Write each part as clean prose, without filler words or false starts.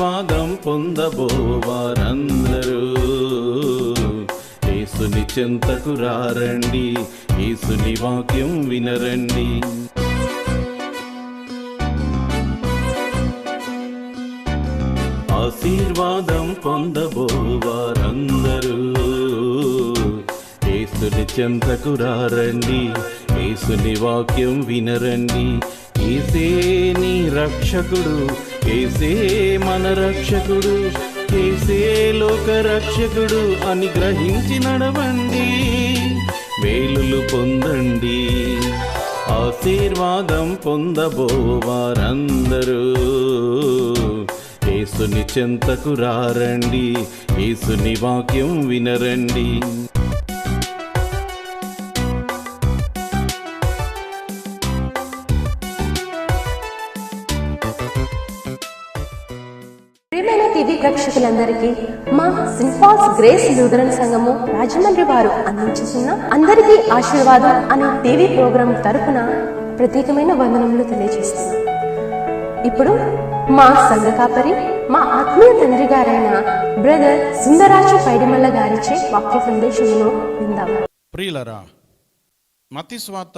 ఆశీర్వాదం పొందబోవారందరూ యేసుని చెంతకు రారండి, యేసుని వాక్యం వినరండి. ఆశీర్వాదం పొందబోవారందరూ యేసుని చెంతకు రారండి, యేసుని వాక్యం వినరండి. యేసే నీ రక్షకుడు, యేసే మన రక్షకుడు, యేసే లోక రక్షకుడు అని గ్రహించి నడవండి, మేలులు పొందండి. ఆశీర్వాదం పొందబోవారందరూ యేసుని చెంతకు రారండి, యేసుని వాక్యం వినరండి. ప్రియమైన టీవీ ప్రేక్షకులందరికీ మా సింపాల్స్ గ్రేస్ లూథరన్ సంఘము రాజమండ్రి వారు అందించుతున్న అందరికీ ఆశీర్వాదం అనే టీవీ ప్రోగ్రాం తరపున ప్రత్యేకమైన వందనములు తెలియజేస్తున్నాం. ఇప్పుడు మా సంఘ కాపరి, మా ఆత్మీయ తండ్రి గారైన బ్రదర్ సుందరాజు పైడిమల్ల గారిచే వాక్య సందేశమును విందాం. ప్రియులరా, మత్తయి సువార్త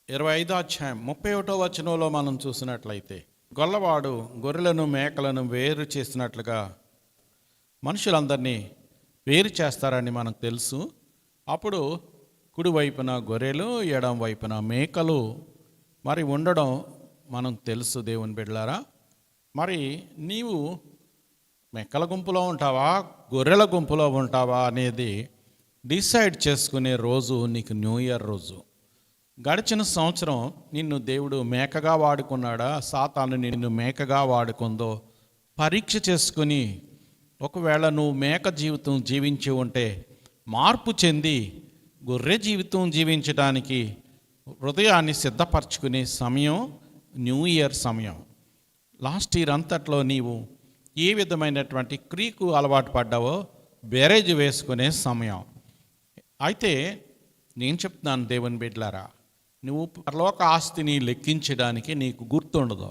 25వ అధ్యాయం 31వ వచనంలో మనం చూసినట్లయితే, గొల్లవాడు గొర్రెలను మేకలను వేరు చేసినట్లుగా మనుషులందరినీ వేరు చేస్తారని మనకు తెలుసు. అప్పుడు కుడివైపున గొర్రెలు, ఎడం వైపున మేకలు మరి ఉండడం మనం తెలుసు. దేవుని బిడ్డలారా, మరి నీవు మేకల గుంపులో ఉంటావా, గొర్రెల గుంపులో ఉంటావా అనేది డిసైడ్ చేసుకునే రోజు నీకు న్యూ ఇయర్ రోజు. గడిచిన సంవత్సరం నిన్ను దేవుడు మేకగా వాడుకున్నాడా, సాతాను నిన్ను మేకగా వాడుకుందో పరీక్ష చేసుకుని, ఒకవేళ నువ్వు మేక జీవితం జీవించి ఉంటే మార్పు చెంది గొర్రె జీవితం జీవించడానికి హృదయాన్ని సిద్ధపరచుకునే సమయం న్యూ ఇయర్ సమయం. లాస్ట్ ఇయర్ అంతట్లో నీవు ఏ విధమైనటువంటి క్రీకు అలవాటు పడ్డావో బేరేజ్ వేసుకునే సమయం. అయితే నేను చెప్తున్నాను దేవుని బిడ్డలారా, నువ్వు పరలోక ఆస్తిని లెక్కించడానికి నీకు గుర్తుండదు.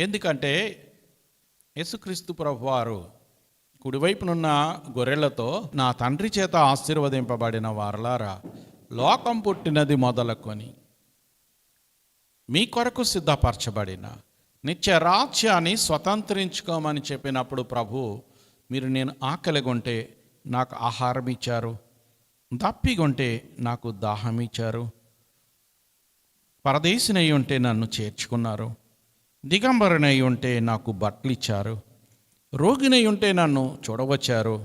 ఎందుకంటే యేసుక్రీస్తు ప్రభువారు కుడివైపునున్న గొర్రెలతో, నా తండ్రి చేత ఆశీర్వదింపబడిన వారలారా, లోకం పుట్టినది మొదలుకొని మీ కొరకు సిద్ధపరచబడిన నిత్య రాజ్యాన్ని స్వతంత్రించుకోమని చెప్పినప్పుడు ప్రభు, మీరు నేను ఆకలిగొంటే నాకు ఆహారం ఇచ్చారు, దప్పిగొంటే నాకు దాహం ఇచ్చారు, పరదేశినై ఉంటే నన్ను చేర్చుకున్నారు, దిగంబరనై ఉంటే నాకు బట్టలు ఇచ్చారు, రోగినై ఉంటే నన్ను చూడవచ్చారు,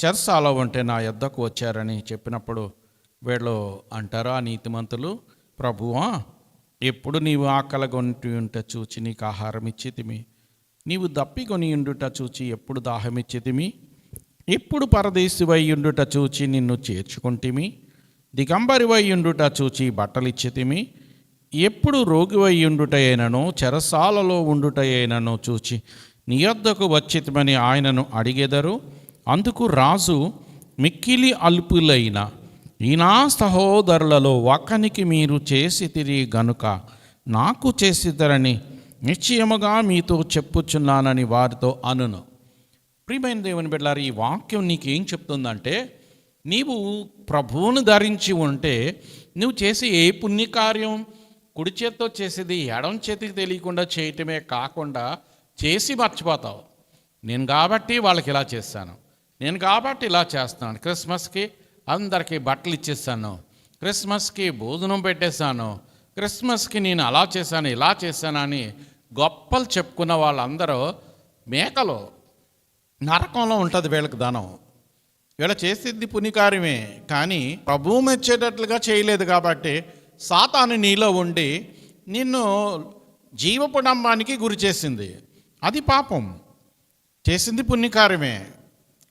చెరసాలో ఉంటే నా యొద్దకు వచ్చారని చెప్పినప్పుడు వీళ్ళు అంటారా నీతిమంతులు, ప్రభువా ఎప్పుడు నీవు ఆకలిగొని ఉంట చూచి నీకు ఆహారం ఇచ్చితిమి, నీవు దప్పికొని ఉండుట చూచి ఎప్పుడు దాహం ఇచ్చితిమి, ఎప్పుడు పరదేశివై ఉండుట చూచి నిన్ను చేర్చుకుంటిమి, దిగంబరివై ఉండుట చూచి బట్టలు ఇచ్చితిమి, ఎప్పుడు రోగివై ఉండుట అయినను చెరసాలలో ఉండుట అయినను చూచి నీ యొద్దకు వచ్చితిమని ఆయనను అడిగెదరు. అందుకు రాజు, మిక్కిలి అల్పులైన ఈ నా సహోదరులలో ఒకనికి మీరు చేసితిరి గనుక నాకు చేసిద్దరని నిశ్చయముగా మీతో చెప్పుచున్నానని వారితో అనును. ప్రియమైన దేవుని బిడ్డలారా, ఈ వాక్యం నీకేం చెప్తుందంటే, నీవు ప్రభువును ధరించి ఉంటే నువ్వు చేసే ఏ పుణ్యకార్యం కుడి చేత్తో చేసేది ఎడం చేతికి తెలియకుండా చేయటమే కాకుండా చేసి మర్చిపోతావు. నేను కాబట్టి వాళ్ళకి ఇలా చేశాను, నేను కాబట్టి ఇలా చేస్తున్నాను, క్రిస్మస్కి అందరికీ బట్టలు ఇచ్చేసాను, క్రిస్మస్కి భోజనం పెట్టేశాను, క్రిస్మస్కి నేను అలా చేశాను ఇలా చేశాను అని గొప్పలు చెప్పుకున్న వాళ్ళందరూ మేకలు. నరకంలో ఉంటుంది వీళ్ళకి ధనం. వీళ్ళ చేసేది పుణ్యకార్యమే, కానీ ప్రభువు మెచ్చేటట్లుగా చేయలేదు కాబట్టి సాతాను నీలో ఉండి నిన్ను జీవపుడంబానికి గురి చేసింది. అది పాపం. చేసింది పుణ్యకార్యమే,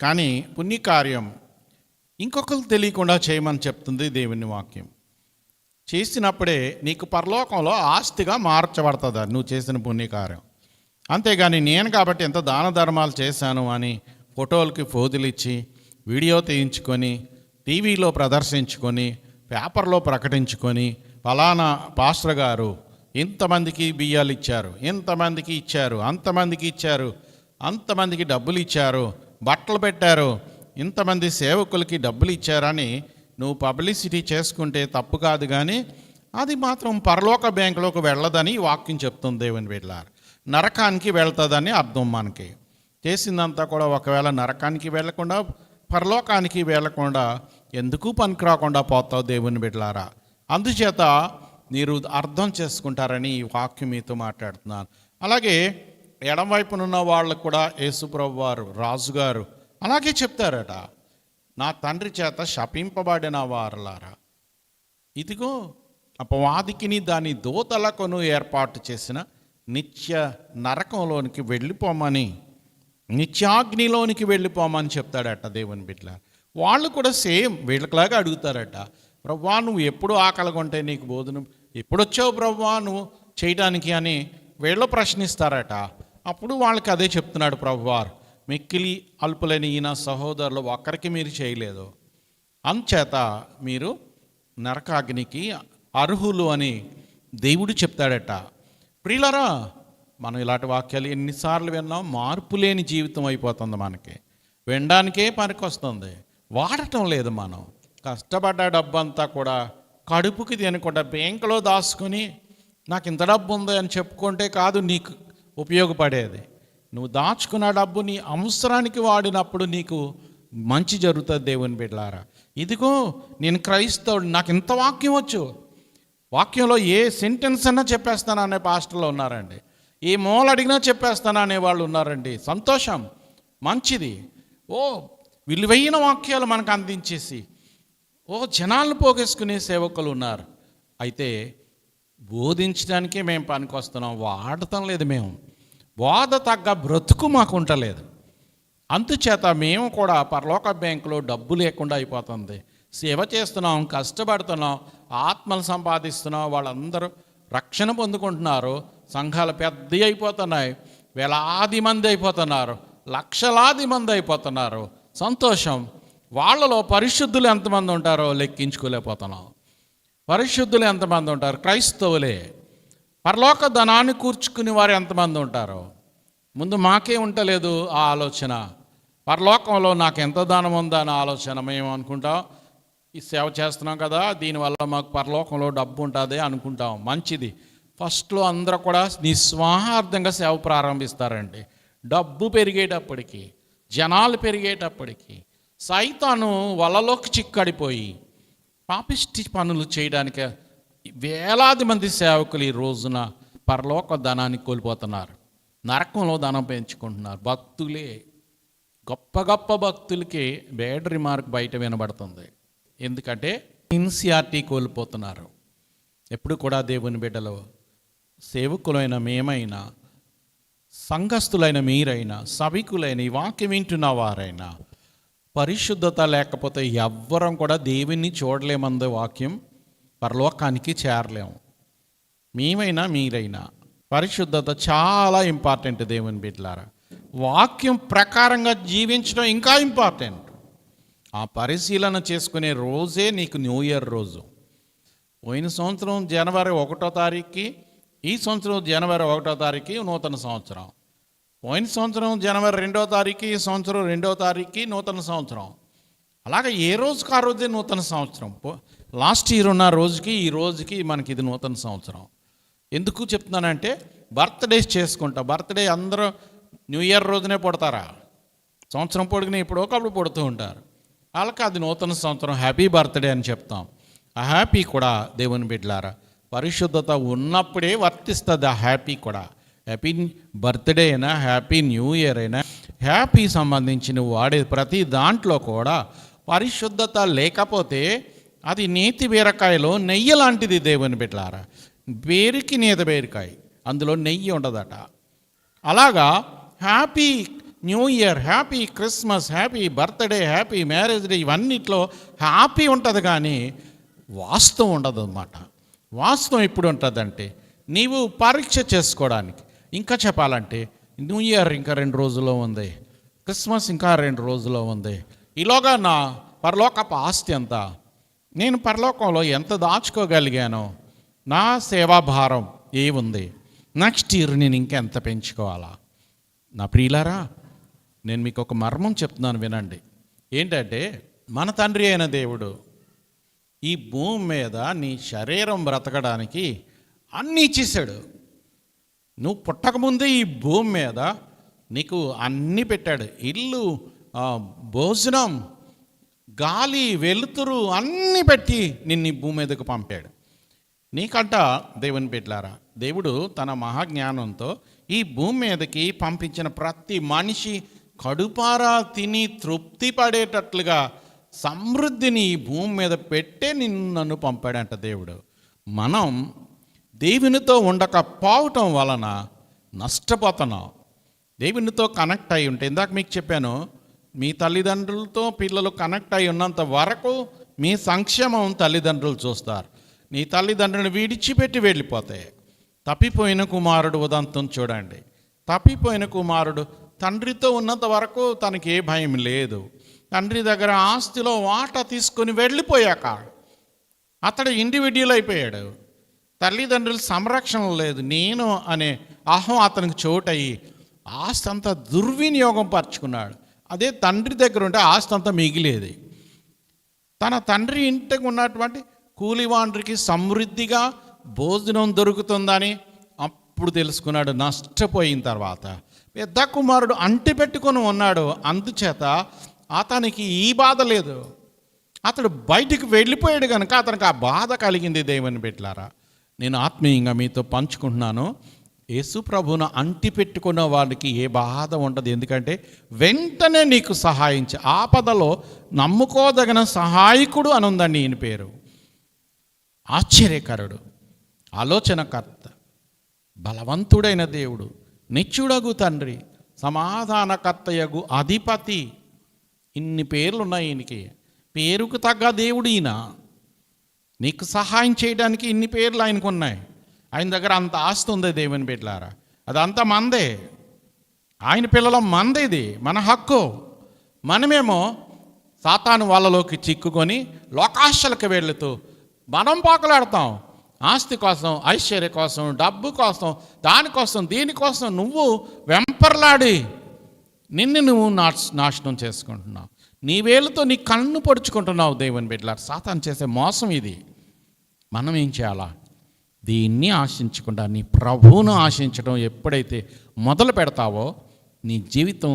కానీ పుణ్యకార్యం ఇంకొకరు తెలియకుండా చేయమని చెప్తుంది దేవుని వాక్యం. చేసినప్పుడే నీకు పరలోకంలో ఆస్తిగా మార్చబడుతుంది నువ్వు చేసిన పుణ్యకార్యం. అంతేగాని నేను కాబట్టి ఎంత దాన ధర్మాలు చేశాను అని ఫోటోలకి ఫోజులిచ్చి వీడియో తీయించుకొని టీవీలో ప్రదర్శించుకొని పేపర్లో ప్రకటించుకొని ఫలానా పాస్టర్ గారు ఇంతమందికి బియ్యాలు ఇచ్చారు, ఇంతమందికి ఇచ్చారు, అంతమందికి ఇచ్చారు అంతమందికి డబ్బులు ఇచ్చారు, బట్టలు పెట్టారు, ఇంతమంది సేవకులకి డబ్బులు ఇచ్చారని నువ్వు పబ్లిసిటీ చేసుకుంటే తప్పు కాదు, కానీ అది మాత్రం పరలోక బ్యాంకులోకి వెళ్ళదని ఈ వాక్యం చెప్తుంది. దేవుని బిడ్డలారా, నరకానికి వెళ్తుందని అర్థం. మనకి చేసిందంతా కూడా ఒకవేళ నరకానికి వెళ్ళకుండా పరలోకానికి వెళ్ళకుండా ఎందుకు పనికి రాకుండా పోతావు దేవుని బిడ్డలారా. అందుచేత మీరు అర్థం చేసుకుంటారని ఈ వాక్యం మీతో మాట్లాడుతున్నాను. అలాగే ఎడమవైపునున్న వాళ్ళకు కూడా యేసుప్రభు వారు రాజుగారు అలాగే చెప్తారట, నా తండ్రి చేత శపింపబడిన వారలారా, ఇదిగో అపవాదికిని దాని దూతలకును ఏర్పాటు చేసిన నిత్య నరకంలోనికి వెళ్ళిపోమని, నిత్యాగ్నిలోనికి వెళ్ళిపోమని చెప్తాడట దేవుని బిడ్డల. వాళ్ళు కూడా సేమ్ వీళ్ళకిలాగా అడుగుతారట, ప్రభువా నువ్వు ఎప్పుడు ఆకలిగా ఉంటే నీకు భోజనం ఎప్పుడు వచ్చావు ప్రభువా నువ్వు చేయడానికి అని వీళ్ళు ప్రశ్నిస్తారట. అప్పుడు వాళ్ళకి అదే చెప్తున్నాడు ప్రభువారు, మిక్కిలి అల్పులైన ఈయన సహోదరులు ఒక్కరికి మీరు చేయలేదు, అంచేత మీరు నరకాగ్నికి అర్హులు అని దేవుడు చెప్తాడట. ప్రియులరా, మనం ఇలాంటి వాక్యాలు ఎన్నిసార్లు విన్నాం, మార్పు లేని జీవితం అయిపోతుంది. మనకి వినడానికే పనికొస్తుంది, వాడటం లేదు. మనం కష్టపడ్డ డబ్బంతా కూడా కడుపుకి తినకుండా బ్యాంకులో దాచుకొని నాకు ఇంత డబ్బు ఉంది అని చెప్పుకుంటే కాదు నీకు ఉపయోగపడేది. నువ్వు దాచుకున్న డబ్బు నీ అవసరానికి వాడినప్పుడు నీకు మంచి జరుగుతుంది దేవుని బిడ్డలారా. ఇదిగో నేను క్రైస్తవుడు, నాకు ఇంత వాక్యం వచ్చు, వాక్యంలో ఏ సెంటెన్స్ అన్నా చెప్పేస్తాను అనే పాస్టర్లు ఉన్నారండి, ఏ మూల అడిగినా చెప్పేస్తాను అనే వాళ్ళు ఉన్నారండి. సంతోషం, మంచిది. విలువైన వాక్యాలు మనకు అందించేసి జనాలను పోగేసుకునే సేవకులు ఉన్నారు. అయితే బోధించడానికే మేము పనికొస్తున్నాం, వాడటం లేదు. మేము బోధ తగ్గ బ్రతుకు మాకు ఉండలేదు. అందుచేత మేము కూడా పరలోక బ్యాంకులో డబ్బు లేకుండా అయిపోతుంది. సేవ చేస్తున్నాం, కష్టపడుతున్నాం, ఆత్మలు సంపాదిస్తున్నాం, వాళ్ళందరూ రక్షణ పొందుకుంటున్నారు, సంఘాలు పెద్దవి అయిపోతున్నాయి, వేలాది మంది అయిపోతున్నారు, లక్షలాది మంది అయిపోతున్నారు. సంతోషం. వాళ్ళలో పరిశుద్ధులు ఎంతమంది ఉంటారో లెక్కించుకోలేకపోతున్నాం. పరిశుద్ధులు ఎంతమంది ఉంటారు? క్రైస్తవులే. పరలోక ధనాన్ని కూర్చుకుని వారు ఎంతమంది ఉంటారో. ముందు మాకే ఉండలేదు ఆ ఆలోచన, పరలోకంలో నాకు ఎంత దానం ఉందా అనే ఆలోచన. మేము అనుకుంటాం ఈ సేవ చేస్తున్నాం కదా, దీనివల్ల మాకు పరలోకంలో డబ్బు ఉంటుంది అనుకుంటాం. మంచిది. ఫస్ట్లో అందరూ కూడా నిస్వార్థంగా సేవ ప్రారంభిస్తారండి. డబ్బు పెరిగేటప్పటికి, జనాలు పెరిగేటప్పటికి సైతాను వలలోకి చిక్కడిపోయి పాపిష్టి పనులు చేయడానికి వేలాది మంది సేవకులు ఈ రోజున పరలోక ధనాన్ని కోల్పోతున్నారు, నరకంలో ధనం పెంచుకుంటున్నారు. భక్తులే, గొప్ప గొప్ప భక్తులకి బ్యాడ్ రిమార్క్ బయట వినబడుతుంది. ఎందుకంటే ఇన్సియారిటీ కోల్పోతున్నారు. ఎప్పుడు కూడా దేవుని బిడ్డలు, సేవకులైన మేమైనా, సంఘస్థులైన మీరైనా, సభికులైన ఈ వాక్యం వింటున్న వారైనా, పరిశుద్ధత లేకపోతే ఎవ్వరం కూడా దేవుణ్ణి చూడలేమందే వాక్యం, పరలోకానికి చేరలేము. మేమైనా మీరైనా పరిశుద్ధత చాలా ఇంపార్టెంట్ దేవుని బిడ్డలారా. వాక్యం ప్రకారంగా జీవించడం ఇంకా ఇంపార్టెంట్. ఆ పరిశీలన చేసుకునే రోజే నీకు న్యూ ఇయర్ రోజు. పోయిన సంవత్సరం జనవరి 1వ తారీఖుకి, ఈ సంవత్సరం జనవరి 1వ తారీఖుకి నూతన సంవత్సరం. పోయిన సంవత్సరం జనవరి 2వ తారీఖుకి, ఈ సంవత్సరం 2వ తారీఖుకి నూతన సంవత్సరం. అలాగే ఏ రోజుకి ఆ రోజే నూతన సంవత్సరం. లాస్ట్ ఇయర్ ఉన్న రోజుకి ఈ రోజుకి మనకి ఇది నూతన సంవత్సరం. ఎందుకు చెప్తున్నానంటే బర్త్డేస్ చేసుకుంటా. బర్త్డే అందరూ న్యూ ఇయర్ రోజునే పుడతారా? సంవత్సరం పొడిగిన ఇప్పుడు ఒకప్పుడు పుడుతూ ఉంటారు. వాళ్ళకి అది నూతన సంవత్సరం, హ్యాపీ బర్త్డే అని చెప్తాం. ఆ హ్యాపీ కూడా దేవుని బిడ్డలారా పరిశుద్ధత ఉన్నప్పుడే వర్తిస్తుంది. ఆ హ్యాపీ కూడా, హ్యాపీ బర్త్డే అయినా, హ్యాపీ న్యూ ఇయర్ అయినా, హ్యాపీ సంబంధించిన వాడే ప్రతి దాంట్లో కూడా పరిశుద్ధత లేకపోతే అది నేతి బీరకాయలో నెయ్యి లాంటిది దేవుని బిడ్డలారా. బేరికి నేత బీరకాయ, అందులో నెయ్యి ఉండదట. అలాగా happy new year, happy Christmas, happy birthday, happy marriage day, ఇవన్నిట్లో హ్యాపీ ఉంటుంది కానీ వాస్తవం ఉండదు అన్నమాట. వాస్తవం ఎప్పుడు ఉంటుందంటే నీవు పరీక్ష చేసుకోవడానికి. ఇంకా చెప్పాలంటే న్యూ ఇయర్ ఇంకా 2 రోజుల్లో ఉంది, క్రిస్మస్ ఇంకా 2 రోజుల్లో ఉంది. ఈలోగా నా పరలోకపు ఆస్తి ఎంత, నేను పరలోకంలో ఎంత దాచుకోగలిగానో, నా సేవాభారం ఏముంది, నెక్స్ట్ ఇయర్ నేను ఇంకెంత పెంచుకోవాలా, నా ప్రియులారా, నేను మీకు ఒక మర్మం చెప్తున్నాను, వినండి. ఏంటంటే, మన తండ్రి అయిన దేవుడు ఈ భూమి మీద నీ శరీరం బ్రతకడానికి అన్నీ ఇచ్చేసాడు. నువ్వు పుట్టకముందే ఈ భూమి మీద నీకు అన్నీ పెట్టాడు. ఇల్లు, భోజనం, గాలి, వెలుతురు అన్నీ పెట్టి నిన్ను ఈ భూమి మీదకు పంపాడు. నీకంట దేవుని బిడ్డలారా, దేవుడు తన మహాజ్ఞానంతో ఈ భూమి మీదకి పంపించిన ప్రతి మనిషి కడుపారా తిని తృప్తి పడేటట్లుగా సమృద్ధిని ఈ భూమి మీద పెట్టే నన్ను పంపాడంట దేవుడు. మనం దేవునితో ఉండకపోవటం వలన నష్టపోతున్నాం. దేవునితో కనెక్ట్ అయి ఉంటే, ఇందాక మీకు చెప్పాను, మీ తల్లిదండ్రులతో పిల్లలు కనెక్ట్ అయి ఉన్నంత వరకు మీ సంక్షేమం తల్లిదండ్రులు చూస్తారు. నీ తల్లిదండ్రులను విడిచిపెట్టి వెళ్ళిపోతాయి. తప్పిపోయిన కుమారుడు ఉదంతం చూడండి. తప్పిపోయిన కుమారుడు తండ్రితో ఉన్నంత వరకు తనకి ఏ భయం లేదు. తండ్రి దగ్గర ఆస్తిలో వాటా తీసుకొని వెళ్ళిపోయాక అతడు ఇండివిడ్యువల్ అయిపోయాడు. తల్లిదండ్రుల సంరక్షణ లేదు. నేను అనే అహం అతనికి చోటయ్యి ఆస్తి అంతా దుర్వినియోగం పరుచుకున్నాడు. అదే తండ్రి దగ్గర ఉంటే ఆస్తి అంతా మిగిలేది. తన తండ్రి ఇంటికి ఉన్నటువంటి కూలివాండ్రికి సమృద్ధిగా భోజనం దొరుకుతుందని అప్పుడు తెలుసుకున్నాడు. నష్టపోయిన తర్వాత పెద్ద కుమారుడు అంటి పెట్టుకొని ఉన్నాడు. అందుచేత అతనికి ఈ బాధ లేదు. అతడు బయటికి వెళ్ళిపోయాడు కనుక అతనికి ఆ బాధ కలిగింది. దేవుని బిడ్డలారా, నేను ఆత్మీయంగా మీతో పంచుకుంటున్నాను. యేసు ప్రభువును అంటి పెట్టుకున్న వాడికి ఏ బాధ ఉండదు. ఎందుకంటే వెంటనే నీకు సహాయించి, ఆపదలో నమ్ముకోదగిన సహాయకుడు అని ఉందండి ఈయన పేరు. ఆశ్చర్యకరుడు, ఆలోచనకర్త, బలవంతుడైన దేవుడు, నిత్యుడగు తండ్రి, సమాధానకర్తయగు అధిపతి. ఇన్ని పేర్లు ఉన్నాయి ఈయనకి. పేరుకు తగ్గ దేవుడు ఈయన. నీకు సహాయం చేయడానికి ఇన్ని పేర్లు ఆయనకు ఉన్నాయి. ఆయన దగ్గర అంత ఆస్తి ఉంది. దేవుని బిడ్డలారా, అదంతా మందే. ఆయన పిల్లల మందే. ఇది మన హక్కు. మనమేమో సాతాను వాళ్ళలోకి చిక్కుకొని లోకాశలకు వెళుతూ మనం పాకలాడతాం. ఆస్తి కోసం, ఐశ్వర్య కోసం, డబ్బు కోసం, దానికోసం, దీనికోసం నువ్వు వెంపర్లాడి నిన్ను నువ్వు నాశనం చేసుకుంటున్నావు. నీ వేలుతో నీ కన్ను పొడుచుకుంటున్నావు. దేవుని బిడ్డలారా, సాతాను చేసే మోసం ఇది. మనం ఏం చేయాలా? దీన్ని ఆశించకుండా నీ ప్రభువును ఆశించడం ఎప్పుడైతే మొదలు పెడతావో నీ జీవితం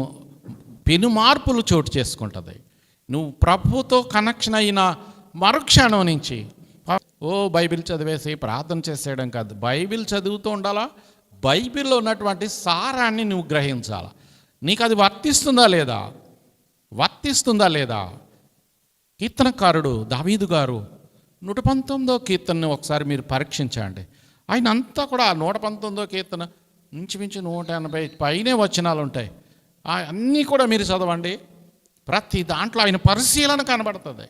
పెను మార్పులు చోటు చేసుకుంటుంది. నువ్వు ప్రభువుతో కనెక్షన్ అయిన మరుక్షణం నుంచి బైబిల్ చదివేసి ప్రార్థన చేసేయడం కాదు. బైబిల్ చదువుతూ ఉండాలా. బైబిల్లో ఉన్నటువంటి సారాన్ని నువ్వు గ్రహించాలా. నీకు అది వర్తిస్తుందా లేదా? వర్తిస్తుందా లేదా? కీర్తనకారుడు దావీదు గారు 119వ కీర్తనను ఒకసారి మీరు పరీక్షించండి. ఆయన అంతా కూడా 119వ కీర్తన ఇంచుమించు 180 పైనే వచనాలు ఉంటాయి. అన్నీ కూడా మీరు చదవండి. ప్రతి దాంట్లో ఆయన పరిశీలన కనబడుతుంది.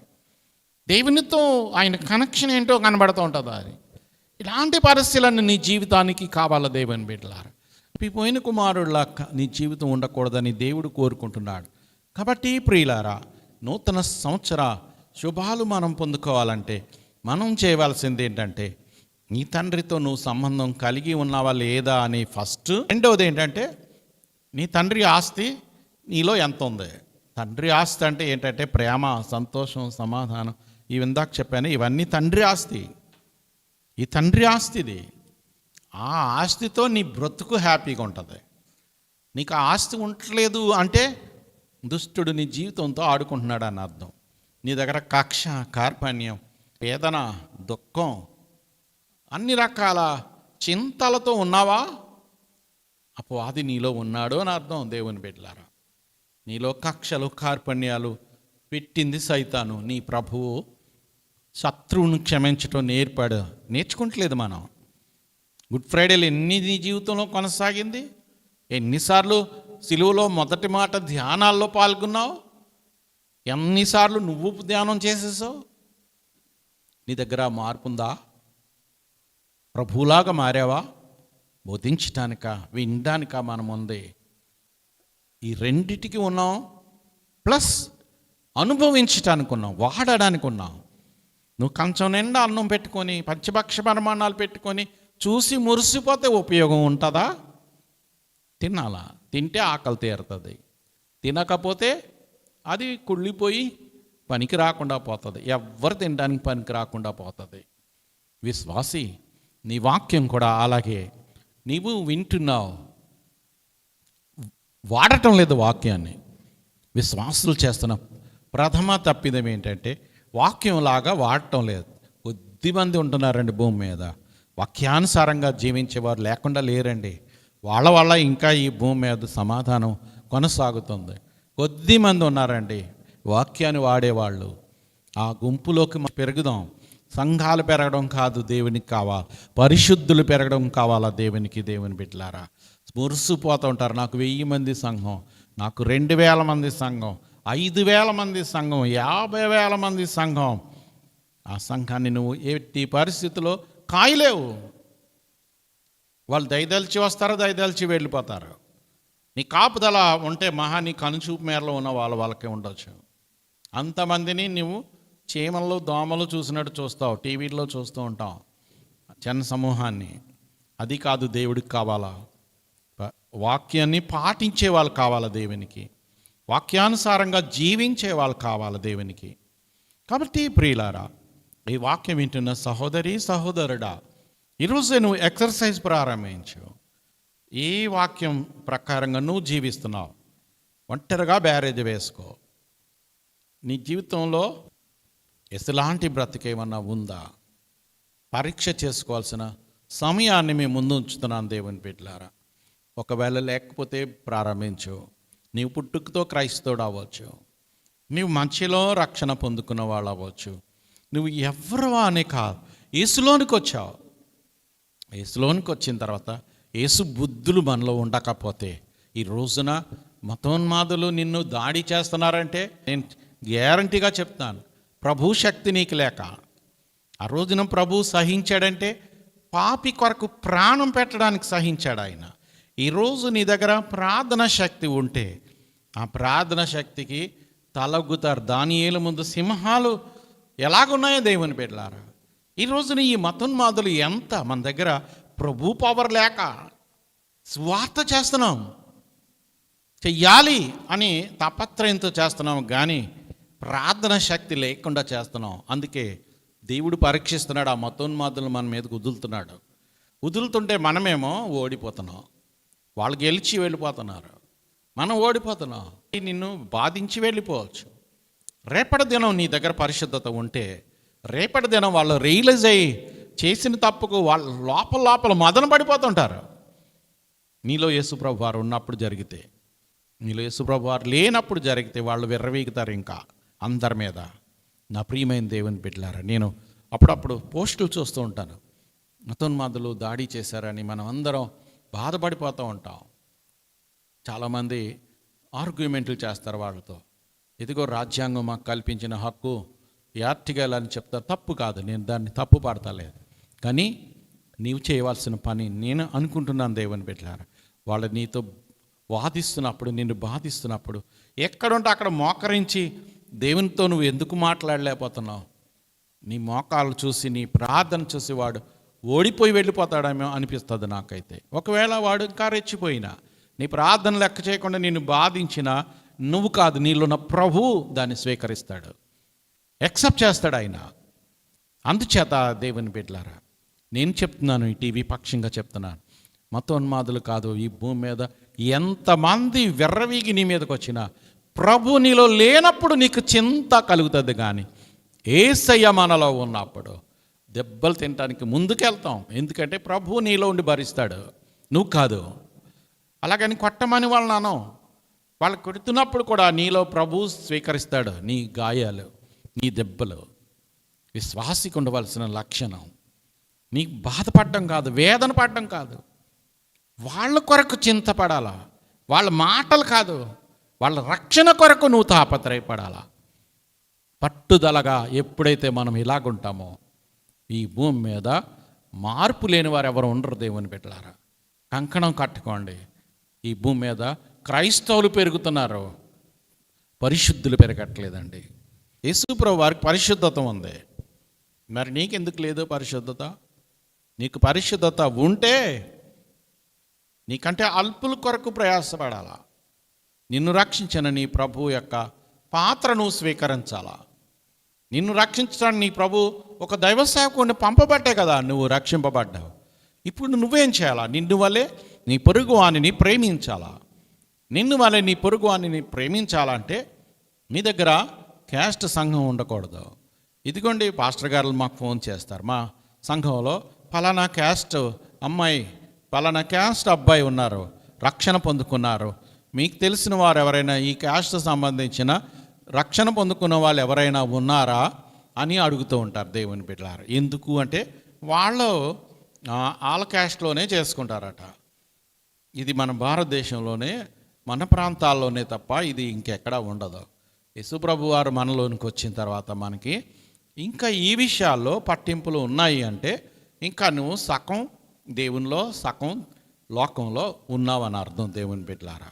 దేవునితో ఆయన కనెక్షన్ ఏంటో కనబడుతూ ఉంటుంది. అది ఇలాంటి పరిశీలన నీ జీవితానికి కావాలా? దేవుని బిడ్డలారా, పోయిన కుమారుడిలా నీ జీవితం ఉండకూడదని దేవుడు కోరుకుంటున్నాడు. కాబట్టి ప్రియులారా, నూతన సంవత్సర శుభాలు మనం పొందుకోవాలంటే మనం చేయవలసింది ఏంటంటే, నీ తండ్రితో నువ్వు సంబంధం కలిగి ఉన్నావా లేదా అని ఫస్ట్. రెండవది ఏంటంటే, నీ తండ్రి ఆస్తి నీలో ఎంత ఉంది. తండ్రి ఆస్తి అంటే ఏంటంటే ప్రేమ, సంతోషం, సమాధానం. ఇవి ఇందాక చెప్పాను, ఇవన్నీ తండ్రి ఆస్తి. ఈ తండ్రి ఆస్తిది. ఆ ఆస్తితో నీ బ్రతుకు హ్యాపీగా ఉంటుంది. నీకు ఆ ఆస్తి ఉండట్లేదు అంటే దుష్టుడు నీ జీవితంతో ఆడుకుంటున్నాడు అని అర్థం. నీ దగ్గర కక్ష, కార్పణ్యం, వేదన, దుఃఖం, అన్ని రకాల చింతలతో ఉన్నావా? అపవాది నీలో ఉన్నాడు అని అర్థం. దేవుని బిడ్డలారా, నీలో కక్షలు, కార్పణ్యాలు పెట్టింది సైతాను. నీ ప్రభువు శత్రువును క్షమించటం నేర్చుకుంటలేదు మనం. గుడ్ ఫ్రైడేలు ఎన్ని నీ జీవితంలో కొనసాగింది? ఎన్నిసార్లు సిలువలో మొదటి మాట ధ్యానాల్లో పాల్గొన్నావు? ఎన్నిసార్లు నువ్వు ధ్యానం చేసేసావు? నీ దగ్గర మార్పు ఉందా? ప్రభువులాగా మారావా? బోధించటానిక, వినడానిక మనం ఉంది? ఈ రెండిటికి ఉన్నాం. ప్లస్ అనుభవించటానికి ఉన్నాం, వాడడానికి ఉన్నాం. నువ్వు కంచం నిండా అన్నం పెట్టుకొని, పంచభక్ష పరిమాణాలు పెట్టుకొని చూసి మురిసిపోతే ఉపయోగం ఉంటుందా? తినాలా? తింటే ఆకలి తీరుతుంది, తినకపోతే అది కుళ్ళిపోయి పనికి రాకుండా పోతుంది, ఎవ్వరు తినడానికి పనికి రాకుండా పోతుంది. విశ్వాసి, నీ వాక్యం కూడా అలాగే. నీవు వింటున్నావు, వాడటం లేదు వాక్యాన్ని. విశ్వాసులు చేస్తున్న ప్రథమ తప్పిదం ఏంటంటే వాక్యంలాగా వాడటం లేదు. కొద్దిమంది ఉంటున్నారండి భూమి మీద, వాక్యానుసారంగా జీవించేవారు లేకుండా లేరండి. వాళ్ళ వల్ల ఇంకా ఈ భూమి మీద సమాధానం కొనసాగుతుంది. కొద్దిమంది ఉన్నారండి వాక్యాన్ని వాడేవాళ్ళు. ఆ గుంపులోకి పెరుగుదాం. సంఘాలు పెరగడం కాదు దేవునికి కావాలి, పరిశుద్ధులు పెరగడం కావాలా దేవునికి. దేవుని బిడ్డలారా, మురిసిపోతూ ఉంటారు. నాకు 1000 మంది సంఘం, నాకు 2000 మంది సంఘం, 5000 మంది సంఘం, 50,000 మంది సంఘం. ఆ సంఘాన్ని నువ్వు ఎట్టి పరిస్థితిలో కాయలేవు. వాళ్ళు దయదలిచి వస్తారో దయదలిచి వెళ్ళిపోతారు. నీ కాపుదల ఉంటే మహా నీ కనుచూపు మేరలో ఉన్న వాళ్ళకే ఉండొచ్చు. అంతమందిని నువ్వు చీమలు దోమలు చూసినట్టు చూస్తావు, టీవీలో చూస్తూ ఉంటావు జన సమూహాన్ని. అది కాదు దేవుడికి కావాలా. వాక్యాన్ని పాటించే వాళ్ళు కావాలా దేవునికి, వాక్యానుసారంగా జీవించే వాళ్ళు కావాలా దేవునికి. కాబట్టి ప్రియులారా, ఈ వాక్యం వింటున్న సహోదరి సహోదరుడా, ఈరోజు నువ్వు ఎక్సర్సైజ్ ప్రారంభించు. ఏ వాక్యం ప్రకారంగా నువ్వు జీవిస్తున్నావు, ఒంటరిగా బ్యారేజ్ వేసుకో. నీ జీవితంలో ఎలాంటి బ్రతికేమన్నా ఉందా? పరీక్ష చేసుకోవాల్సిన సమయాన్ని మేము ముందు ఉంచుతున్నాను దేవుని బిడ్డలారా. ఒకవేళ లేకపోతే ప్రారంభించు. నీవు పుట్టుకతో క్రైస్తవుడు అవ్వచ్చు, నీవు మంచిలో రక్షణ పొందుకున్న వాళ్ళు అవ్వచ్చు, నువ్వు ఎవరు అనే కాదు, యేసులోనికి వచ్చావు. యేసులోనికి వచ్చిన తర్వాత యేసు బుద్ధులు మనలో ఉండకపోతే ఈ రోజున మతోన్మాదులు నిన్ను దాడి చేస్తున్నారంటే నేను గ్యారంటీగా చెప్తాను, ప్రభు శక్తి నీకు లేక. ఆ రోజున ప్రభు సహించాడంటే పాపి కొరకు ప్రాణం పెట్టడానికి సహించాడు ఆయన. ఈరోజు నీ దగ్గర ప్రార్థన శక్తి ఉంటే ఆ ప్రార్థన శక్తికి తలొగ్గుతారు. దానియేలు ముందు సింహాలు ఎలాగున్నాయో దేవుని బిడ్డలారా. ఈ రోజున ఈ మతోన్మాదులు ఎంత మన దగ్గర ప్రభు పవర్ లేక స్వార్థ చేస్తున్నాం, చెయ్యాలి అని తాపత్రయంతో చేస్తున్నాం, కానీ ప్రార్థన శక్తి లేకుండా చేస్తున్నాం. అందుకే దేవుడు పరీక్షిస్తున్నాడు. ఆ మతోన్మాదులు మన మీదకు వదులుతున్నాడు. వదులుతుంటే మనమేమో ఓడిపోతున్నాం, వాళ్ళు గెలిచి వెళ్ళిపోతున్నారు, మనం ఓడిపోతున్నాం. నిన్ను బాధించి వెళ్ళిపోవచ్చు. రేపటి దినం నీ దగ్గర పరిశుద్ధత ఉంటే రేపటి దినం వాళ్ళు రియలైజ్ అయ్యి చేసిన తప్పుకు వాళ్ళు లోపల మదన పడిపోతుంటారు. నీలో యేసుప్రభు వారు ఉన్నప్పుడు జరిగితే, నీలో యేసుప్రభు వారు లేనప్పుడు జరిగితే వాళ్ళు విర్రవీగుతారు ఇంకా అందరి మీద. నా ప్రియమైన దేవుని బిడ్డలారా, నేను అప్పుడప్పుడు పోస్టులు చూస్తూ ఉంటాను, మతోన్మాదులు దాడి చేశారని. మనం అందరం బాధపడిపోతూ ఉంటాం. చాలామంది ఆర్గ్యుమెంట్లు చేస్తారు వాళ్ళతో. ఇదిగో రాజ్యాంగం మాకు కల్పించిన హక్కు, యార్టిగల్ అని చెప్తారు. తప్పు కాదు, నేను దాన్ని తప్పు పడతలేదు, కానీ నీవు చేయవలసిన పని నేను అనుకుంటున్నాను దేవుని బిడ్డలారా. వాళ్ళు నీతో వాదిస్తున్నప్పుడు, నిన్ను బాధిస్తున్నప్పుడు ఎక్కడుంటే అక్కడ మోకరించి దేవునితో నువ్వు ఎందుకు మాట్లాడలేకపోతున్నావు? నీ మోకాలు చూసి, నీ ప్రార్థన చూసి వాడు ఓడిపోయి వెళ్ళిపోతాడేమో అనిపిస్తుంది నాకైతే. ఒకవేళ వాడు ఇంకా రెచ్చిపోయినా, నీ ప్రార్థన లెక్క చేయకుండా నిన్ను బాధించినా నువ్వు కాదు, నీలో ఉన్న ప్రభువు దాన్ని స్వీకరిస్తాడు, యాక్సెప్ట్ చేస్తాడు ఆయన. అందుచేత దేవుని బిడ్డలారా, నేను చెప్తున్నాను, ఈ టీవీ పక్షంగా చెప్తున్నాను, మతోన్మాదులు కాదు ఈ భూమి మీద ఎంతమంది విర్రవీగి నీ మీదకి వచ్చినా ప్రభు నీలో లేనప్పుడు నీకు చింత కలుగుతుంది. కానీ యేసయ్య మనలో ఉన్నప్పుడు దెబ్బలు తినడానికి ముందుకెళ్తాం. ఎందుకంటే ప్రభు నీలో ఉండి భరిస్తాడు, నువ్వు కాదు. అలాగని కొట్టమని వాళ్ళని అనం. వాళ్ళు కొడుతున్నప్పుడు కూడా నీలో ప్రభు స్వీకరిస్తాడు నీ గాయాలు, నీ దెబ్బలు. విశ్వాసికి ఉండవలసిన లక్షణం నీకు బాధపడడం కాదు, వేదన పడడం కాదు, వాళ్ళ కొరకు చింతపడాలా. వాళ్ళ మాటలు కాదు, వాళ్ళ రక్షణ కొరకు నువ్వు తాపత్రయపడాలా. పట్టుదలగా ఎప్పుడైతే మనం ఇలాగుంటామో ఈ భూమి మీద మార్పు లేని వారు ఎవరు ఉండరు దేవుని బిడ్డలారా. కంకణం కట్టుకోండి. ఈ భూమి మీద క్రైస్తవులు పెరుగుతున్నారు, పరిశుద్ధులు పెరగట్లేదండి. యేసుప్రభు వారికి పరిశుద్ధత ఉంది, మరి నీకెందుకు లేదు పరిశుద్ధత? నీకు పరిశుద్ధత ఉంటే నీకంటే అల్పుల కొరకు ప్రయాసపడాలా. నిన్ను రక్షించిన నీ ప్రభు యొక్క పాత్ర నువ్వు స్వీకరించాలా. నిన్ను రక్షించడానికి నీ ప్రభు ఒక దైవ సేవకుడిని పంపబట్టే కదా నువ్వు రక్షింపబడ్డావు. ఇప్పుడు నువ్వేం చేయాలా? నిన్ను వలె నీ పొరుగు వానిని ప్రేమించాలా. నిన్ను వలె నీ పొరుగు వానిని ప్రేమించాలంటే నీ దగ్గర క్యాస్ట్ సంఘం ఉండకూడదు. ఇదిగోండి పాస్టర్ గారు మాకు ఫోన్ చేస్తారు, మా సంఘంలో పలానా క్యాస్ట్ అమ్మాయి, పలానా క్యాస్ట్ అబ్బాయి ఉన్నారు, రక్షణ పొందుకున్నారు, మీకు తెలిసిన వారు ఎవరైనా ఈ క్యాస్ట్ సంబంధించిన రక్షణ పొందుకున్న వాళ్ళు ఎవరైనా ఉన్నారా అని అడుగుతూ ఉంటారు దేవుని బిడ్డలారా. ఎందుకు అంటే వాళ్ళు వాళ్ళ క్యాస్ట్లోనే చేసుకుంటారట. ఇది మన భారతదేశంలోనే, మన ప్రాంతాల్లోనే తప్ప ఇది ఇంకెక్కడా ఉండదు. యేసుప్రభు వారు మనలోనికి వచ్చిన తర్వాత మనకి ఇంకా ఈ విషయాల్లో పట్టింపులు ఉన్నాయి అంటే ఇంకా నువ్వు సగం దేవునిలో సగం లోకంలో ఉన్నావని అర్థం దేవుని బిడ్డలారా.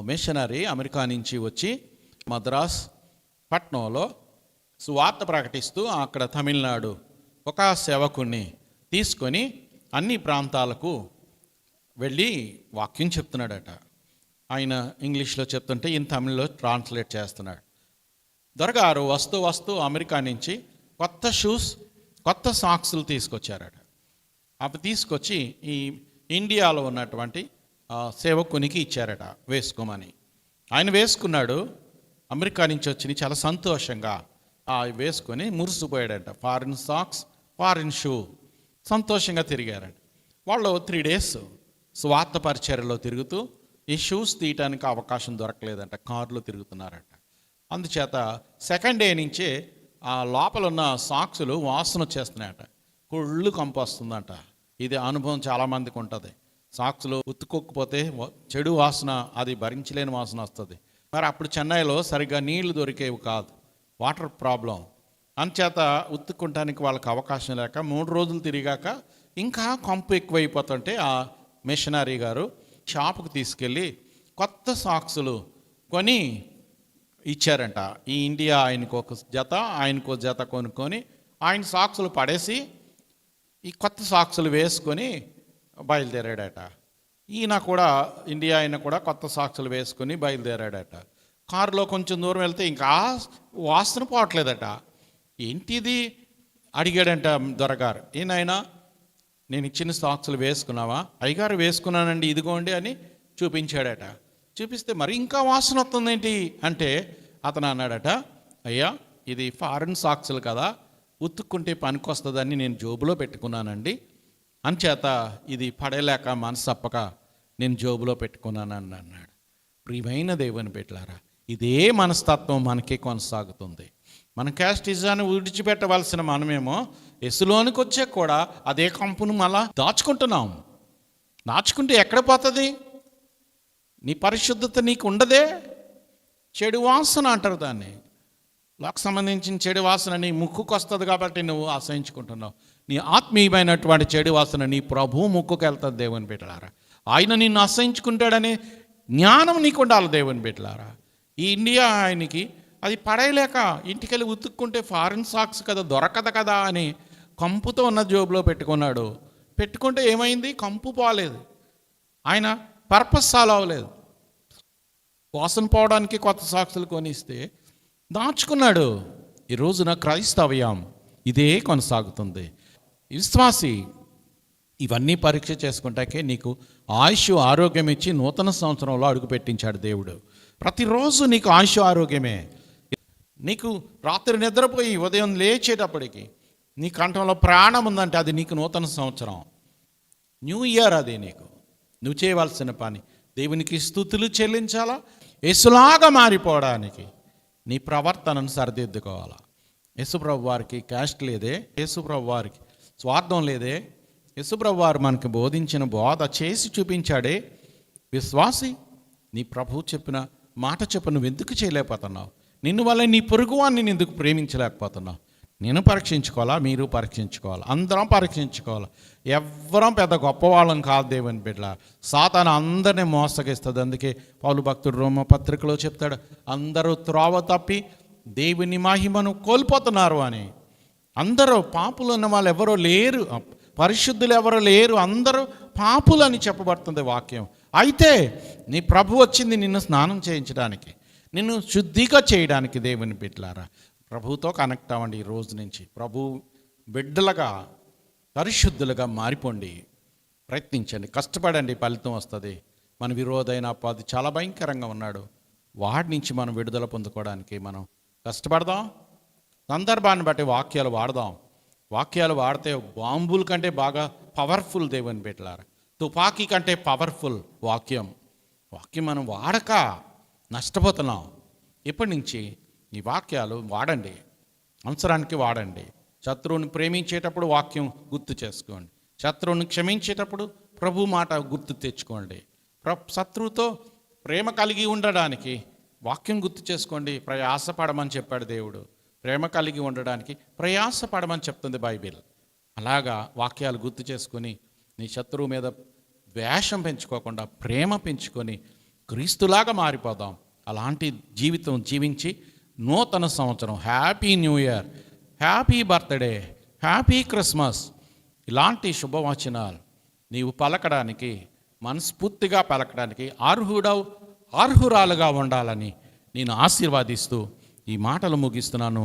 మిషనరీ అమెరికా నుంచి వచ్చి మద్రాస్ పట్నంలో సువార్త ప్రకటిస్తూ అక్కడ తమిళనాడు ఒక సేవకుణ్ణి తీసుకొని అన్ని ప్రాంతాలకు వెళ్ళి వాక్యం చెప్తున్నాడట. ఆయన ఇంగ్లీష్లో చెప్తుంటే ఈయన తమిళ్లో ట్రాన్స్లేట్ చేస్తున్నాడు. దొరగారు వస్తూ అమెరికా నుంచి కొత్త షూస్, కొత్త సాక్స్లు తీసుకొచ్చారట. అవి తీసుకొచ్చి ఈ ఇండియాలో ఉన్నటువంటి సేవకునికి ఇచ్చారట వేసుకోమని. ఆయన వేసుకున్నాడు. అమెరికా నుంచి వచ్చి చాలా సంతోషంగా వేసుకొని మురిసిపోయాడంట. ఫారిన్ సాక్స్, ఫారిన్ షూ, సంతోషంగా తిరిగారంట. వాళ్ళు 3 days స్వార్థ పరిచర్యలో తిరుగుతూ ఈ షూస్ తీయటానికి అవకాశం దొరకలేదంట, కారులో తిరుగుతున్నారంట. అందుచేత 2nd day నుంచే ఆ లోపల ఉన్న సాక్సులు వాసన వచ్చేస్తున్నాయట, కుళ్ళు కంపు వస్తుందంట. ఇది అనుభవం చాలామందికి ఉంటుంది. సాక్సులు ఉత్తుకోకపోతే చెడు వాసన, అది భరించలేని వాసన వస్తుంది. మరి అప్పుడు చెన్నైలో సరిగ్గా నీళ్లు దొరికేవి కాదు, వాటర్ ప్రాబ్లం. అందుచేత ఉత్తుకుంటానికి వాళ్ళకి అవకాశం లేక 3 రోజులు తిరిగాక ఇంకా కంపు ఎక్కువైపోతుంటే ఆ మిషనరీ గారు షాపుకు తీసుకెళ్ళి కొత్త సాక్సులు కొని ఇచ్చారంట. ఈ ఇండియా ఆయనకు ఒక జత, ఆయనకు జత కొనుక్కొని ఆయన సాక్సులు పడేసి ఈ కొత్త సాక్సులు వేసుకొని బయలుదేరాడట. ఈయన కూడా ఇండియా ఆయన కూడా కొత్త సాక్సులు వేసుకొని బయలుదేరాడట. కారులో కొంచెం దూరం వెళ్తే ఇంకా వాసన పోవట్లేదట. ఏంటిది అడిగాడంట దొరగారు. ఏనాయనా నేను ఇచ్చిన సాక్సులు వేసుకున్నావా? అయ్యగారు వేసుకున్నానండి, ఇదిగోండి అని చూపించాడట. చూపిస్తే మరి ఇంకా వాసన వస్తుందేంటి అంటే అతను అన్నాడట, అయ్యా ఇది ఫారిన్ సాక్సులు కదా, ఉతుక్కుంటే పనికొస్తుందని నేను జోబులో పెట్టుకున్నానండి, అంచేత ఇది పడలేక మనసప్పక నేను జోబులో పెట్టుకున్నానని అన్నాడు. ప్రియమైన దేవుని బిడ్డలారా, ఇదే మనస్తత్వం మనకే కొనసాగుతుంది. మన క్యాస్టిజాన్ని విడిచిపెట్టవలసిన మనమేమో ఎసులోనికి వచ్చే కూడా అదే కంపును మళ్ళా దాచుకుంటున్నాం. దాచుకుంటే ఎక్కడ పోతుంది? నీ పరిశుద్ధత నీకు ఉండదే. చెడు వాసన అంటారు దాన్ని. లోకి సంబంధించిన చెడు వాసన నీ ముక్కుకు వస్తుంది కాబట్టి నువ్వు ఆశ్రయించుకుంటున్నావు. నీ ఆత్మీయమైనటువంటి చెడు వాసన నీ ప్రభు ముక్కుకు వెళ్తుంది. దేవుని బిడ్డలారా, ఆయన నిన్ను ఆశ్రయించుకుంటాడనే జ్ఞానం నీకు ఉండాలి. దేవుని బిడ్డలారా, ఈ ఇండియా ఆయనకి అది పడేయలేక ఇంటికెళ్ళి ఉతుక్కుంటే ఫారిన్ సాక్స్ కదా, దొరకదు కదా అని కంపుతో ఉన్న జోబులో పెట్టుకున్నాడు. పెట్టుకుంటే ఏమైంది? కంపు పోలేదు. ఆయన పర్పస్ సాల్వ్ అవ్వలేదు. వాసన పోవడానికి కొత్త సాక్సులు కొనిస్తే దాచుకున్నాడు. ఈ రోజున క్రైస్తవ్యం ఇదే కొనసాగుతుంది. విశ్వాసి ఇవన్నీ పరీక్ష చేసుకుంటాకే నీకు ఆయుష్ ఆరోగ్యం ఇచ్చి నూతన సంవత్సరంలో అడుగుపెట్టించాడు దేవుడు. ప్రతిరోజు నీకు ఆయుష్ ఆరోగ్యమే. నీకు రాత్రి నిద్రపోయి ఉదయం లేచేటప్పటికి నీ కంఠంలో ప్రాణం ఉందంటే అది నీకు నూతన సంవత్సరం, న్యూ ఇయర్. అది నీకు నువ్వు చేయవలసిన పని. దేవునికి స్తుతులు చెల్లించాలా, యేసులాగా మారిపోవడానికి నీ ప్రవర్తనను సరిదిద్దుకోవాలా. యేసుప్రభు వారికి క్యాస్ట్ లేదే, యేసుప్రభు వారికి స్వార్థం లేదే. యేసుప్రభు వారు మనకు బోధించిన బోధ చేసి చూపించాడే. విశ్వాసి, నీ ప్రభు చెప్పిన మాట చెప్పు నువ్వు ఎందుకు చేయలేకపోతున్నావు? నిన్ను వల్ల నీ పొరుగువాన్ని ఎందుకు ప్రేమించలేకపోతున్నావు? నేను పరీక్షించుకోవాలా, మీరు పరీక్షించుకోవాలా, అందరం పరీక్షించుకోవాలా. ఎవ్వరం పెద్ద గొప్పవాళ్ళం కాదు దేవుని బిడ్డ. సాతాను అందరినీ మోసగిస్తుంది. అందుకే పౌలు భక్తుడు రోమ పత్రికలో చెప్తాడు, అందరూ త్రోవ తప్పి దేవుని మహిమను కోల్పోతున్నారు అని. అందరూ పాపులు ఉన్న వాళ్ళు ఎవరో లేరు, పరిశుద్ధులు ఎవరో లేరు, అందరూ పాపులని చెప్పబడుతుంది వాక్యం. అయితే నీ ప్రభు వచ్చింది నిన్ను స్నానం చేయించడానికి, నిన్ను శుద్ధిగా చేయడానికి. దేవుని బిడ్డలారా, ప్రభువుతో కనెక్ట్ అవ్వండి. ఈ రోజు నుంచి ప్రభు బిడ్డలుగా పరిశుద్ధులుగా మారిపోండి. ప్రయత్నించండి, కష్టపడండి, ఫలితం వస్తుంది. మన విరోధైన అపవాది చాలా భయంకరంగా ఉన్నాడు. వాడి నుంచి మనం విడుదల పొందుకోవడానికి మనం కష్టపడదాం. సందర్భాన్ని బట్టి వాక్యాలు వాడదాం. వాక్యాలు వాడితే బాంబుల కంటే బాగా పవర్ఫుల్ దేవుని బిడ్డలారా, తుపాకీ కంటే పవర్ఫుల్ వాక్యం. మనం వాడక నష్టపోతున్నాం. ఇప్పటి నుంచి ఈ వాక్యాలు వాడండి, అవసరానికి వాడండి. శత్రువుని ప్రేమించేటప్పుడు వాక్యం గుర్తు చేసుకోండి. శత్రువుని క్షమించేటప్పుడు ప్రభు మాట గుర్తు తెచ్చుకోండి. శత్రువుతో ప్రేమ కలిగి ఉండడానికి వాక్యం గుర్తు చేసుకోండి. ప్రయాసపడమని చెప్పాడు దేవుడు. ప్రేమ కలిగి ఉండడానికి ప్రయాసపడమని చెప్తుంది బైబిల్. అలాగా వాక్యాలు గుర్తు చేసుకొని నీ శత్రువు మీద ద్వేషం పెంచుకోకుండా ప్రేమ పెంచుకొని క్రీస్తులాగా మారిపోదాం. అలాంటి జీవితం జీవించి నూతన సంవత్సరం, happy new year, happy birthday, happy Christmas, ఇలాంటి శుభవచనాలు నీవు పలకడానికి, మనస్ఫూర్తిగా పలకడానికి అర్హురాలుగా ఉండాలని నేను ఆశీర్వాదిస్తూ ఈ మాటలు ముగిస్తున్నాను.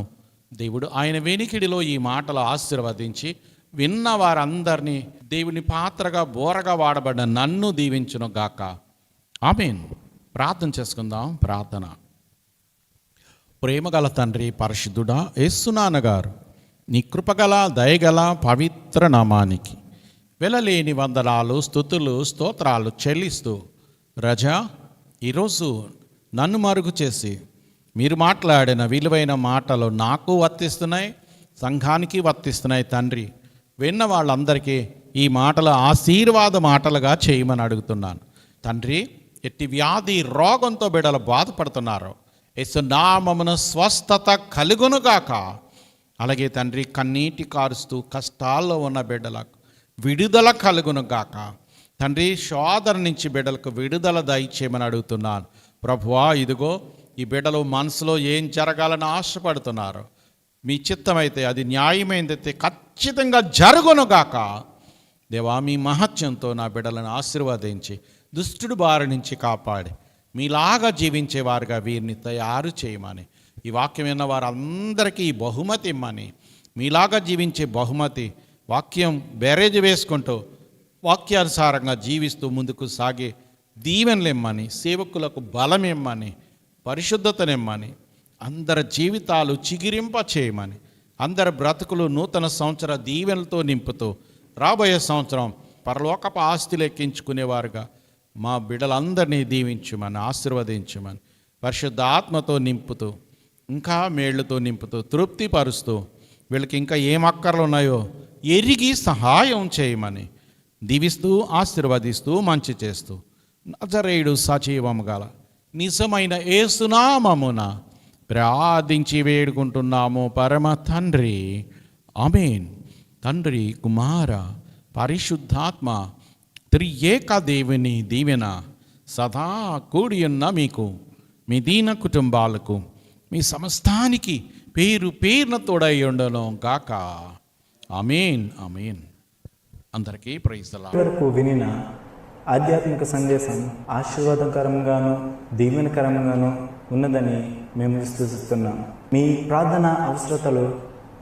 దేవుడు ఆయన వెనికిడిలో ఈ మాటలు ఆశీర్వదించి విన్న వారందరినీ దేవుని పాత్రగా బోరగా వాడబడ్డ నన్ను దీవించును గాక. ఆమేన్. ప్రార్థన చేసుకుందాం. ప్రార్థన. ప్రేమగల తండ్రి, పరిశుద్ధుడా యేసునాన్నగారు, నీ కృపగల దయగల పవిత్ర నామానికి వెలలేని వందనాలు, స్తుతులు, స్తోత్రాలు చెల్లిస్తూ రజా ఈరోజు నన్ను మరుగు చేసి మీరు మాట్లాడిన విలువైన మాటలు నాకు వర్తిస్తున్నాయి, సంఘానికి వర్తిస్తున్నాయి. తండ్రి, విన్న వాళ్ళందరికీ ఈ మాటలు ఆశీర్వాద మాటలుగా చేయమని అడుగుతున్నాను. తండ్రి, ఎట్టి వ్యాధి రోగంతో బిడ్డలు బాధపడుతున్నారు, యేసు నామమున స్వస్థత కలుగునుగాక. అలాగే తండ్రి, కన్నీటి కారుస్తూ కష్టాల్లో ఉన్న బిడ్డలకు విడుదల కలుగునుగాక. తండ్రి, శోధన నుంచి బిడ్డలకు విడుదల దయచేయమని అడుగుతున్నాను. ప్రభువా, ఇదిగో ఈ బిడ్డలు మనసులో ఏం జరగాలని ఆశపడుతున్నారు. మీ చిత్తమైతే, అది న్యాయమైనదైతే ఖచ్చితంగా జరుగునుగాక. దేవా, మీ మహత్యంతో నా బిడ్డలను ఆశీర్వదించి దుష్టుడు బారి నుంచి కాపాడి మీలాగా జీవించేవారుగా వీరిని తయారు చేయమని, ఈ వాక్యం విన్న వారందరికీ ఈ బహుమతి ఇమ్మని, మీలాగా జీవించే బహుమతి వాక్యం బేరేజ్ వేసుకుంటూ వాక్యానుసారంగా జీవిస్తూ ముందుకు సాగే దీవెనలిమ్మని, సేవకులకు బలమిమ్మని, పరిశుద్ధతనిమ్మని, అందరి జీవితాలు చిగిరింప చేయమని, అందరి బ్రతుకులు నూతన సంవత్సర దీవెనలతో నింపుతూ రాబోయే సంవత్సరం పరలోకపు ఆస్తి లెక్కించుకునేవారుగా మా బిడ్డలందరినీ దీవించమని, ఆశీర్వదించమని, పరిశుద్ధ ఆత్మతో నింపుతూ, ఇంకా మేళ్లతో నింపుతూ, తృప్తిపరుస్తూ, వీళ్ళకి ఇంకా ఏం అక్కర్లు ఉన్నాయో ఎరిగి సహాయం చేయమని దీవిస్తూ, ఆశీర్వదిస్తూ, మంచి చేస్తూ నజరేయుడు సజీవము గల నిజమైన యేసునామమున ప్రార్థించి వేడుకుంటున్నాము పరమ తండ్రి. ఆమేన్. తండ్రి, కుమార, పరిశుద్ధాత్మ త్రియేక దేవుని దీవెన సదా కూడి ఉన్న మీకు, మీ దీన కుటుంబాలకు, మీ సమస్తానికి పేరు పేరున తోడై ఉండను గాక. ఆమేన్. ఆమేన్. అందరికీ ప్రైజ్ ది లార్డ్. వరకు వినిన ఆధ్యాత్మిక సందేశం ఆశీర్వాదకరంగాను దీవెనకరంగాను ఉన్నదని మేము విశ్వసిస్తున్నాం. మీ ప్రార్థన అవసరతలు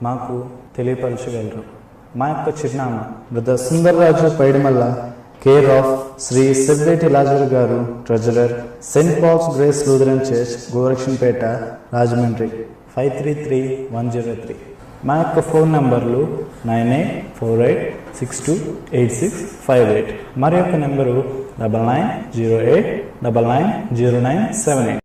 మాకు తెలియపరచగలరు. మా యొక్క చిరునామా brother Sundarraju Paidimalla, care of Shri Sebreti Lazar గారు, treasurer, Saint Paul's Grace Lutheran church, Gorakshanpeta, Rajahmundry 533103. మా యొక్క ఫోన్ నంబర్లు 9848628658. మరి యొక్క నెంబరు 9908990978.